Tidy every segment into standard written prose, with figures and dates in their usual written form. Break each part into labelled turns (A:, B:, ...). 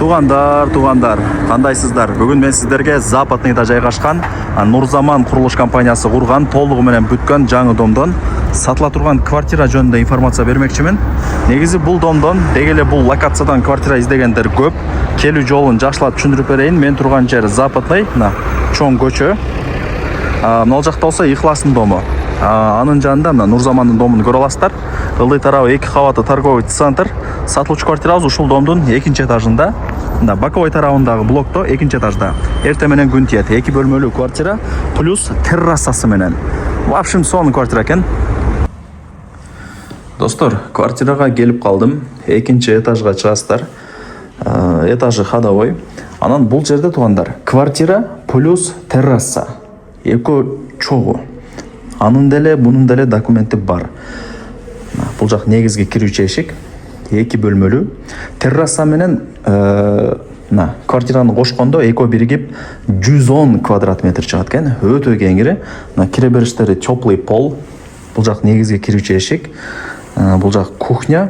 A: Туғандар, қандайсыздар? Бүгін мен сіздерге Западныйда жайғашқан Нұрзаман құрылыш компаниясы құрған толығы менен бүткөн жаңы домдон сатыла турган квартира жөнүндө информация бермекчимин. Негизи бул домдон дегеле бул локациядан квартира издегендер көп. Келүү жолун жакшылап түшүндүрүп берейин. Мен турган жер Западный, чоң көчө. Мына жакта болсо Ихластын дому. Анын жанында Нурзамандын домун көрө аласыздар. Ылдый тарабы 2 кабаттуу торговый центр. Сатылуучу квартирабыз ушул домдун 2-нчи этажында. Боковой тарабындагы блокто 2-нчи этажда. Эртең менен күн тиет. 2 бөлмөлүү квартира плюс террасасы менен. В общем, сонун квартира экен. Достор, квартирага келип калдым. 2-нчи этажга чыгасыздар. Этажы ходовой. Анан бул жерде тугандар, квартира плюс терраса. Эко чогуу. Анын деле, бунун деле документи бар. Бул жак негизги кирүүчү эшик, 2 бөлмөлүү. Терраса менен квартираны кошкондо экөө биригип 110 квадрат метр чыгат экен. Өтө кеңири. Кире бериштери теплый пол. Бул жак негизги кирүүчү эшик. Бул жак кухня.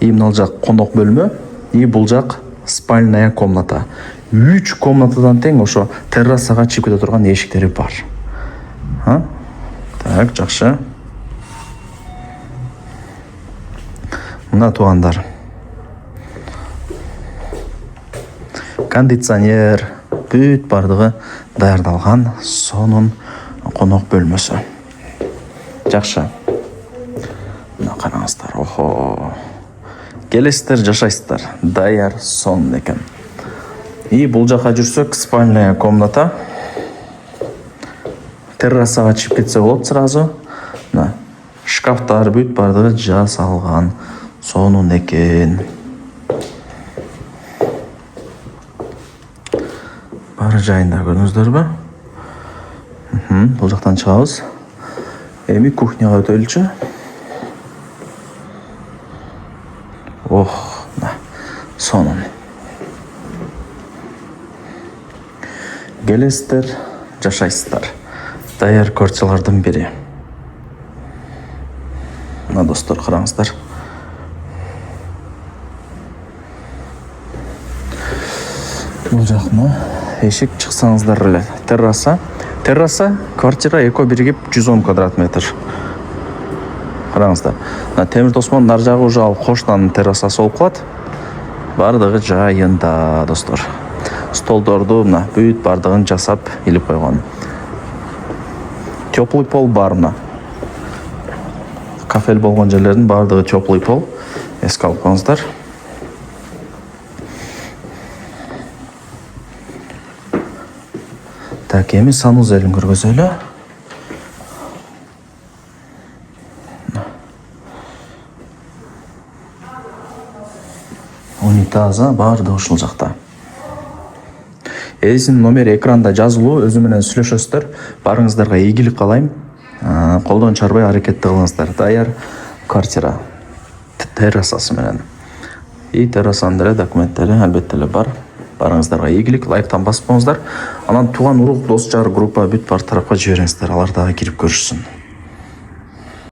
A: И мына жак конок бөлмө. И бул жак спальная комната. 3 комнатадан тең ошо террасага чыгып кете турган эшиктери бар. Так, жакшы. Мына тугандар. Кондиционер, бүт бардыгы даярдалган, сонун конок бөлмөсү. Жакшы. Мына караңыздар. Охо. Келесиздер, жашайсыздар. Даяр, сонун экен. И бул жака жүрсөк, спальная комната. Террасага чыгып кетсе болот сразу. Шкафтар бүт бардыгы жасалган. Сонун экен. Бар жайында көрдүңүздөрбү? Бул жактан чыгабыз. Эми кухняга өтөлүчү. Сонун. Келесиздер, жашайсыздар. Даяр квартиралардын бири. Мына достор, караңыздар. Бул жакны эшик чыксаңыздар эле. Терраса квартира эко биригип 110 квадрат метр. Караңыздар. Темир тосмонун нар жагы уже ал коштан террасасы болуп калат. Бардыгы жайында, достор. Столдорду бүт бардыгын жасап илип койгон. Теплый пол бар мына. Кафель болгон жерлердин бардыгы теплый пол. Эске алып коюңуздар. Так, эми санузелин көргөзөлү. Унитаза бардыгы ушул жакта. Эдисин номери экранда жазылуу, өзү менен сүйлөшөсүздөр. Барыңыздарга ийгилик каалайм. Колдон чарбай аракетти кылыңыздар. Даяр квартира. Террасасы менен. И террасанын деле документтери албетте эле бар. Барыңыздарга ийгилик, лайктан басып коюңуздар. Анан туган урук, дос жар группа бүт бар тарапка жибериңиздер. Алар дагы кирип көрүшсүн.